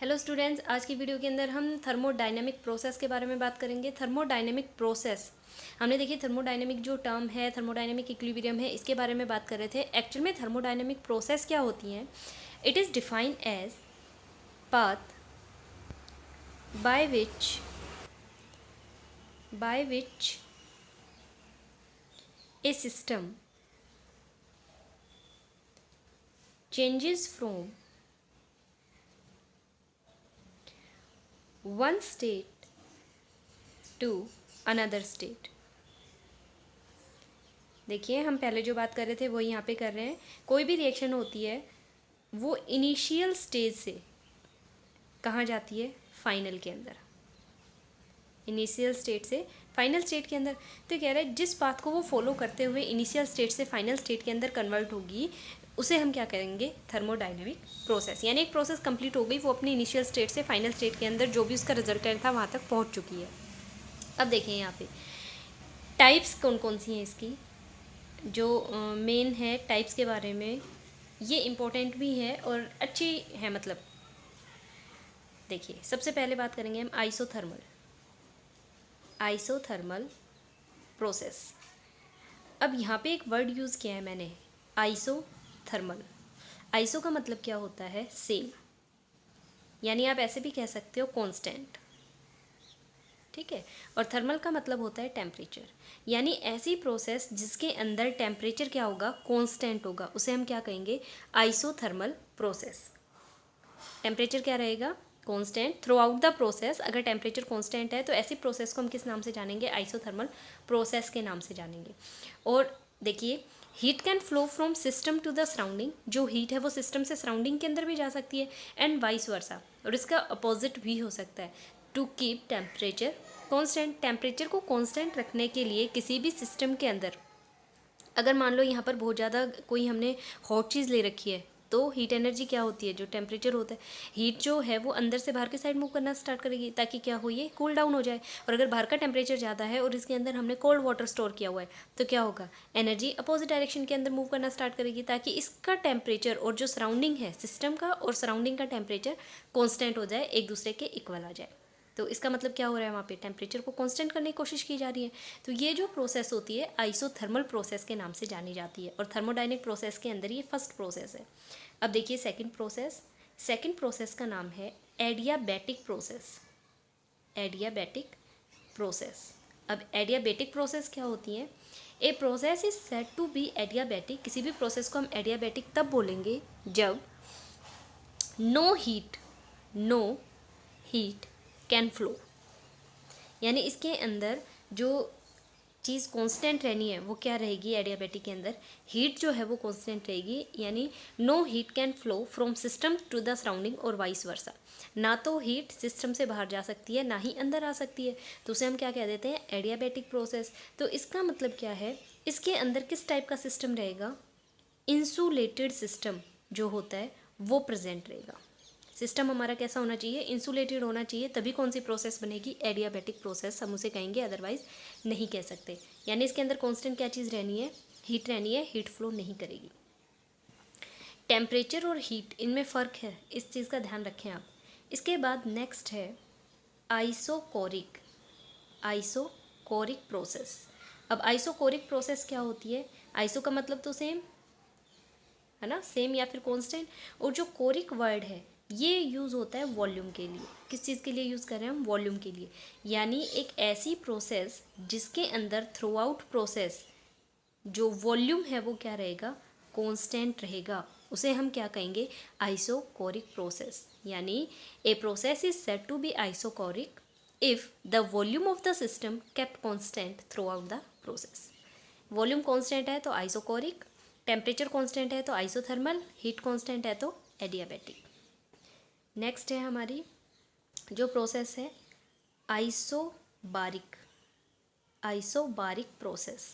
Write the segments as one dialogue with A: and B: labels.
A: Hello students, आज की video के अंदर हम थर्मोडायनेमिक प्रोसेस के बारे में बात करेंगे। थर्मोडायनेमिक प्रोसेस हमने देखी, थर्मोडायनेमिक जो टर्म है, थर्मोडायनेमिक इक्विलिब्रियम है, इसके बारे में बात कर रहे थे। एक्चुअल में थर्मोडायनेमिक प्रोसेस क्या होती हैं? It is defined as path by which a system changes from one state to another state. देखिए, हम पहले जो बात कर रहे थे वो यहाँ पे कर रहे हैं। कोई भी रिएक्शन होती है वो इनिशियल स्टेज से कहाँ जाती है? फाइनल के अंदर। इनिशियल स्टेट से फाइनल स्टेट के अंदर। तो कह रहा है जिस पाथ को वो फॉलो करते हुए इनिशियल स्टेट से फाइनल स्टेट के अंदर कन्वर्ट होगी, उसे हम क्या करेंगे? Thermodynamic process. यानी एक प्रोसेस कंप्लीट हो गई, वो अपनी इनिशियल स्टेट से फाइनल स्टेट के अंदर जो भी उसका रिजल्टेंट था वहाँ तक पहुँच चुकी है। अब देखिए यहाँ पे टाइप्स कौन कौन सी हैं इसकी, जो मेन है टाइप्स के बारे में। ये इम्पोर्टेंट भी है और अच्छी है। मतलब देखिए, सबसे पहले बात करेंगे हम आइसोथर्मल प्रोसेस। अब यहाँ पे एक वर्ड यूज़ किया है मैंने, आइसोथर्मल। आइसो का मतलब क्या होता है? सेम। यानी आप ऐसे भी कह सकते हो कांस्टेंट, ठीक है। और थर्मल का मतलब होता है टेम्परेचर। यानी ऐसी प्रोसेस जिसके अंदर टेम्परेचर क्या होगा? कांस्टेंट होगा, उसे हम क्या कहेंगे? Isothermal process. टेम्परेचर क्या रहेगा? Constant throughout the process. अगर टेम्परेचर कांस्टेंट है तो ऐसी प्रोसेस को हम किस नाम से जानेंगे? आइसोथर्मल प्रोसेस के नाम से जानेंगे। और देखिए, heat can flow from system to the surrounding. जो हीट है वो सिस्टम से सराउंडिंग के अंदर भी जा सकती है, एंड वाइस वर्सा। और इसका अपोजिट भी हो सकता है। To keep temperature constant. Temperature को कांस्टेंट रखने के लिए किसी भी सिस्टम के अंदर, अगर मान लो यहाँ पर बहुत ज़्यादा कोई हमने हॉट चीज़ ले रखी है, तो हीट एनर्जी क्या होती है? जो टेम्परेचर होता है, हीट जो है वो अंदर से बाहर की साइड मूव करना स्टार्ट करेगी, ताकि क्या हो? ये कूल डाउन हो जाए। और अगर बाहर का टेम्परेचर ज़्यादा है और इसके अंदर हमने कोल्ड वाटर स्टोर किया हुआ है, तो क्या होगा? एनर्जी अपोजिट डायरेक्शन के अंदर मूव करना स्टार्ट करेगी, ताकि इसका टेम्परेचर और जो सराउंडिंग है सिस्टम का और सराउंडिंग का टेम्परेचर कॉन्स्टेंट हो जाए, एक दूसरे के इक्वल आ जाए। तो इसका मतलब क्या हो रहा है? वहाँ पे टेम्परेचर को कांस्टेंट करने की कोशिश की जा रही है। तो ये जो प्रोसेस होती है आइसोथर्मल प्रोसेस के नाम से जानी जाती है। और थर्मोडायनेमिक प्रोसेस के अंदर ये फर्स्ट प्रोसेस है। अब देखिए सेकंड प्रोसेस का नाम है एडियाबैटिक प्रोसेस। Adiabatic process. अब एडियाबैटिक प्रोसेस क्या होती है? A process is said to be adiabatic. किसी भी प्रोसेस को हम एडियाबैटिक तब बोलेंगे जब नो हीट कैन फ्लो। यानी इसके अंदर जो चीज़ कांस्टेंट रहनी है वो क्या रहेगी? एडियाबैटिक के अंदर हीट जो है वो कांस्टेंट रहेगी। यानी no heat can flow from system to the surrounding और वाइस वर्सा। ना तो हीट सिस्टम से बाहर जा सकती है, ना ही अंदर आ सकती है। तो उसे हम क्या कह देते हैं? Adiabatic process. तो इसका मतलब क्या है? इसके अंदर किस टाइप का सिस्टम रहेगा? इंसुलेटेड सिस्टम जो होता है वो प्रेजेंट रहेगा। सिस्टम हमारा कैसा होना चाहिए? इंसुलेटेड होना चाहिए, तभी कौन सी प्रोसेस बनेगी? एडियाबैटिक प्रोसेस हम उसे कहेंगे, अदरवाइज नहीं कह सकते। यानी इसके अंदर कांस्टेंट क्या चीज़ रहनी है? हीट रहनी है, हीट फ्लो नहीं करेगी। टेम्परेचर और हीट, इनमें फ़र्क है, इस चीज़ का ध्यान रखें आप। इसके बाद नेक्स्ट है आइसोकोरिक प्रोसेस। अब आइसोकोरिक प्रोसेस क्या होती है? आइसो का मतलब तो सेम है ना, सेम या फिर कांस्टेंट। और जो कोरिक वर्ड है ये यूज़ होता है वॉल्यूम के लिए। किस चीज़ के लिए यूज़ कर रहे हैं हम? वॉल्यूम के लिए। यानी एक ऐसी प्रोसेस जिसके अंदर थ्रू आउट प्रोसेस जो वॉल्यूम है वो क्या रहेगा? कांस्टेंट रहेगा, उसे हम क्या कहेंगे? Isochoric process. यानी a process is said to be isochoric if the volume of the system kept constant throughout the process. Volume constant है तो आइसोकोरिक, टेम्परेचर कांस्टेंट है तो आइसोथर्मल, हीट कांस्टेंट है तो एडियाबैटिक। नेक्स्ट है हमारी जो प्रोसेस है आइसोबारिक प्रोसेस।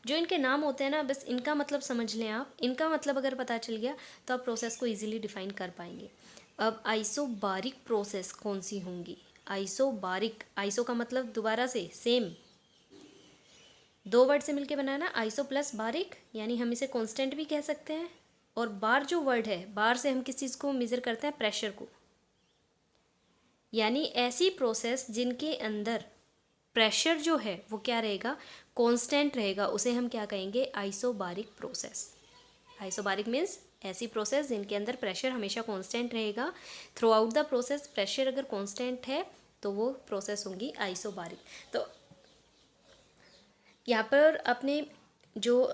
A: जो इनके नाम होते हैं ना, बस इनका मतलब समझ लें आप। इनका मतलब अगर पता चल गया तो आप प्रोसेस को इजीली डिफाइन कर पाएंगे। अब आइसोबारिक प्रोसेस कौन सी होंगी? आइसोबारिक, आइसो का मतलब दोबारा से सेम, दो वर्ड से मिलके बना है ना, आइसो प्लस बारिक। यानी हम इसे कांस्टेंट भी कह सकते हैं। और बार जो वर्ड है, बार से हम किस चीज़ को मेज़र करते हैं? प्रेशर को। यानी ऐसी प्रोसेस जिनके अंदर प्रेशर जो है वो क्या रहेगा, कांस्टेंट रहेगा, उसे हम क्या कहेंगे, आइसोबारिक प्रोसेस। आइसोबारिक मीन्स ऐसी प्रोसेस जिनके अंदर प्रेशर हमेशा कांस्टेंट रहेगा, through out the process pressure अगर कांस्टेंट है तो वो प्रोसेस होंगी आइसोबारिक। तो यहाँ पर अपने जो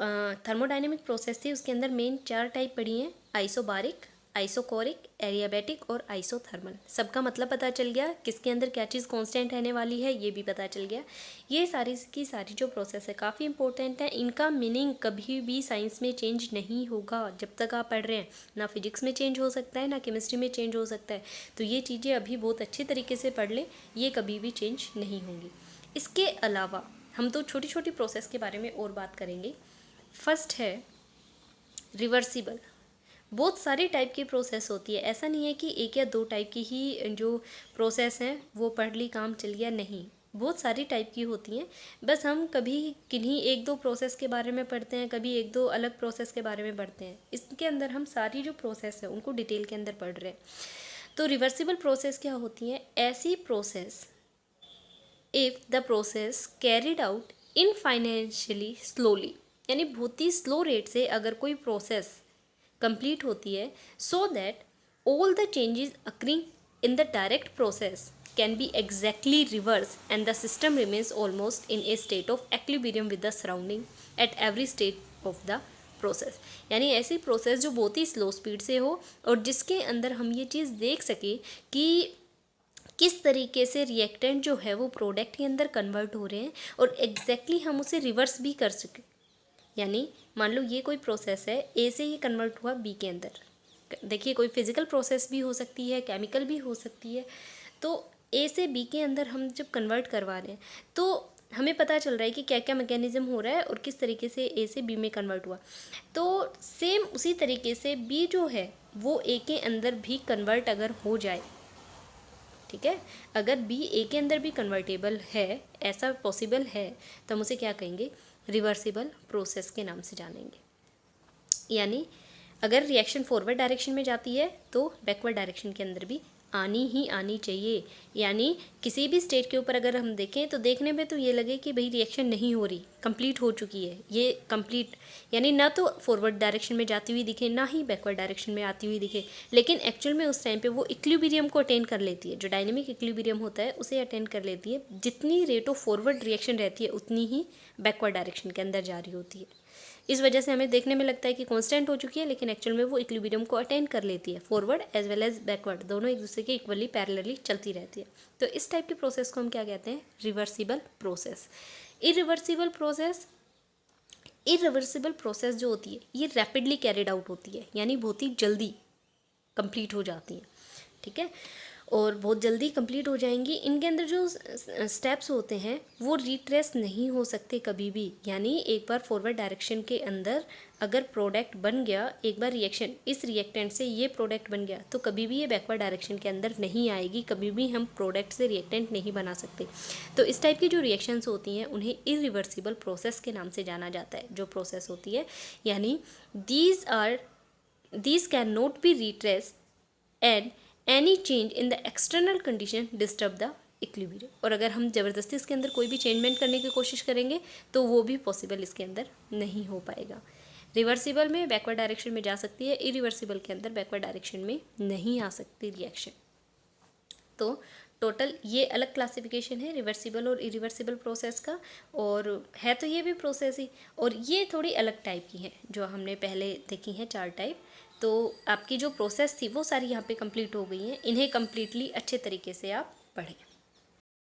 A: थर्मोडायनेमिक प्रोसेस थी उसके अंदर मेन 4 टाइप पढ़ी हैं, आइसोबारिक, आइसोकोरिक, एडियाबैटिक और आइसोथर्मल। सबका मतलब पता चल गया, किसके अंदर क्या चीज़ कांस्टेंट रहने वाली है ये भी पता चल गया। ये सारी की सारी जो प्रोसेस है काफ़ी इंपॉर्टेंट है, इनका मीनिंग कभी भी साइंस में चेंज नहीं होगा जब तक आप पढ़ रहे हैं, ना फिजिक्स में चेंज हो सकता है ना केमिस्ट्री में चेंज हो सकता है। तो ये चीज़ें अभी बहुत अच्छे तरीके से पढ़ लें, ये कभी भी चेंज नहीं होंगी। इसके अलावा हम तो छोटी छोटी प्रोसेस के बारे में और बात करेंगे। फर्स्ट है रिवर्सिबल। बहुत सारी टाइप की प्रोसेस होती है, ऐसा नहीं है कि एक या दो टाइप की ही जो प्रोसेस हैं वो पढ़ ली काम चल गया, नहीं, बहुत सारी टाइप की होती हैं। बस हम कभी किन्हीं एक दो प्रोसेस के बारे में पढ़ते हैं, कभी एक दो अलग प्रोसेस के बारे में पढ़ते हैं, इसके अंदर हम सारी जो प्रोसेस है उनको डिटेल के अंदर पढ़ रहे हैं। तो रिवर्सिबल प्रोसेस क्या होती हैं, ऐसी process if the process carried out infinitesimally slowly, यानी बहुत ही स्लो रेट से अगर कोई प्रोसेस कंप्लीट होती है, so that all the changes occurring in the direct process can be exactly reverse and the system remains almost in A state of equilibrium with the surrounding at every state of the process. यानी ऐसी process जो बहुत ही slow speed से हो और जिसके अंदर हम ये चीज़ देख सके कि किस तरीके से रिएक्टेंट जो है वो प्रोडक्ट के अंदर कन्वर्ट हो रहे हैं और एग्जैक्टली हम उसे रिवर्स भी कर सकें। यानी मान लो ये कोई प्रोसेस है, ए से ये कन्वर्ट हुआ बी के अंदर, देखिए कोई फिजिकल प्रोसेस भी हो सकती है, केमिकल भी हो सकती है। तो ए से बी के अंदर हम जब कन्वर्ट करवा रहे हैं तो हमें पता चल रहा है कि क्या क्या मैकेनिज्म हो रहा है और किस तरीके से ए से बी में कन्वर्ट हुआ। तो सेम उसी तरीके से बी जो है वो ए के अंदर भी कन्वर्ट अगर हो जाए, ठीक है, अगर बी ए के अंदर भी कन्वर्टेबल है, ऐसा पॉसिबल है, तो हम उसे क्या कहेंगे, रिवर्सिबल प्रोसेस के नाम से जानेंगे। यानी अगर रिएक्शन फॉरवर्ड डायरेक्शन में जाती है तो बैकवर्ड डायरेक्शन के अंदर भी आनी ही आनी चाहिए। यानी किसी भी स्टेट के ऊपर अगर हम देखें तो देखने में तो ये लगे कि भाई रिएक्शन नहीं हो रही, कंप्लीट हो चुकी है, ये कंप्लीट, यानी ना तो फॉरवर्ड डायरेक्शन में जाती हुई दिखे ना ही बैकवर्ड डायरेक्शन में आती हुई दिखे, लेकिन एक्चुअल में उस टाइम पे वो इक्विलिब्रियम को अटेन कर लेती है, जो डायनेमिक इक्विलिब्रियम होता है उसे अटेन कर लेती है। जितनी रेट ऑफ फॉरवर्ड रिएक्शन रहती है उतनी ही बैकवर्ड डायरेक्शन के अंदर जा रही होती है। इस वजह से हमें देखने में लगता है कि कांस्टेंट हो चुकी है, लेकिन एक्चुअल में वो इक्विलिब्रियम को अटेन कर लेती है, forward as well as backward दोनों एक दूसरे के इक्वली पैरेलली चलती रहती है। तो इस टाइप की प्रोसेस को हम क्या कहते हैं, रिवर्सिबल प्रोसेस। इरिवर्सिबल प्रोसेस जो होती है ये रैपिडली कैरिड आउट होती है, यानी बहुत ही जल्दी कंप्लीट हो जाती है, ठीक है, और बहुत जल्दी कंप्लीट हो जाएंगी। इनके अंदर जो स्टेप्स होते हैं वो रिट्रेस नहीं हो सकते कभी भी। यानी एक बार फॉरवर्ड डायरेक्शन के अंदर अगर प्रोडक्ट बन गया, एक बार रिएक्शन इस रिएक्टेंट से ये प्रोडक्ट बन गया तो कभी भी ये बैकवर्ड डायरेक्शन के अंदर नहीं आएगी, कभी भी हम प्रोडक्ट से रिएक्टेंट नहीं बना सकते। तो इस टाइप की जो रिएक्शंस होती हैं उन्हें इरिवर्सिबल प्रोसेस के नाम से जाना जाता है। जो प्रोसेस होती है यानी these can not be retrace and any change in the external condition disturb the equilibrium. और अगर हम ज़बरदस्ती इसके अंदर कोई भी चेंजमेंट करने की कोशिश करेंगे तो वो भी पॉसिबल इसके अंदर नहीं हो पाएगा। रिवर्सिबल में बैकवर्ड डायरेक्शन में जा सकती है, इरिवर्सिबल के अंदर बैकवर्ड डायरेक्शन में नहीं आ सकती रिएक्शन। तो टोटल ये अलग क्लासिफिकेशन है रिवर्सिबल और इरिवर्सिबल प्रोसेस का, और है तो ये भी प्रोसेस ही, और ये थोड़ी अलग टाइप की है जो हमने पहले देखी हैं 4 टाइप। तो आपकी जो प्रोसेस थी वो सारी यहाँ पे कंप्लीट हो गई हैं, इन्हें कम्प्लीटली अच्छे तरीके से आप पढ़ें।